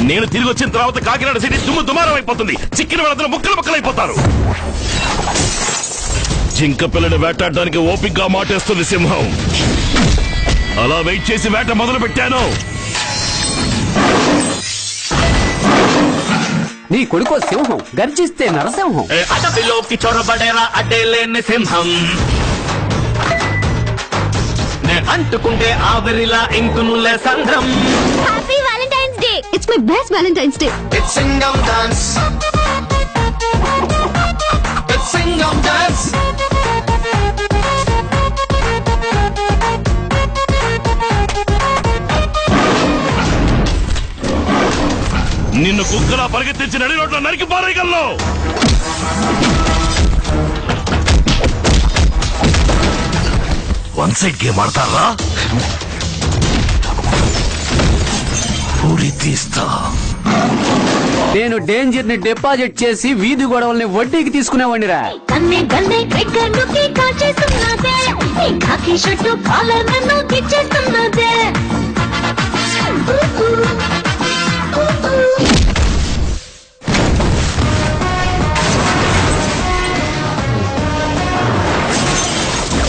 నేను తిరిగి వచ్చిన తర్వాత కాకినాడ సిటీ దుమ్ము దుమారం అయిపోతుంది. చిక్కిన వాళ్ళందరూ ముక్కలు ముక్కలైపోతారు. జింక పిల్లని వేటాడడానికి ఓపికగా మాటేస్తుంది సింహం. అలా వెయిట్ చేసి వేట మొదలు పెట్టాను. నీ కొడుకో సింహం, గర్జిస్తే నరసింహం. అడవిలోకి చొరబడేరా అడ్డేలేని సింహం. నే అంటుకుంటే ఆవిరిలా ఇంకునులే సంద్రం. Happy valentine's day. It's my best valentine's day. It's Singam dance. It's Singam dance. నిన్ను కుక్కలా పరిగెత్తించి నడి రోడ్లో నరికి పారేయగలను. వన్ సైడ్ గేమ్ ఆడతారా? పూరి తీస్తా. నేను డేంజర్ ని డిపాజిట్ చేసి వీధి గొడవల్ని వడ్డీకి తీసుకునేవాడిరా.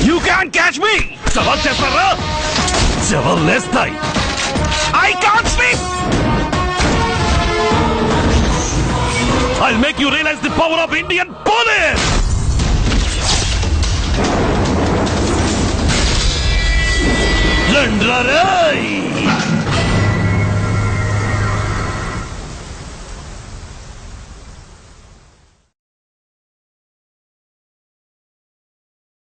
You can't catch me! సవాల్ చేస్తారా? సవాల్ లేస్తాయి. I can't sleep! I'll make you realize the power of Indian police! లండ్రా రేయ్!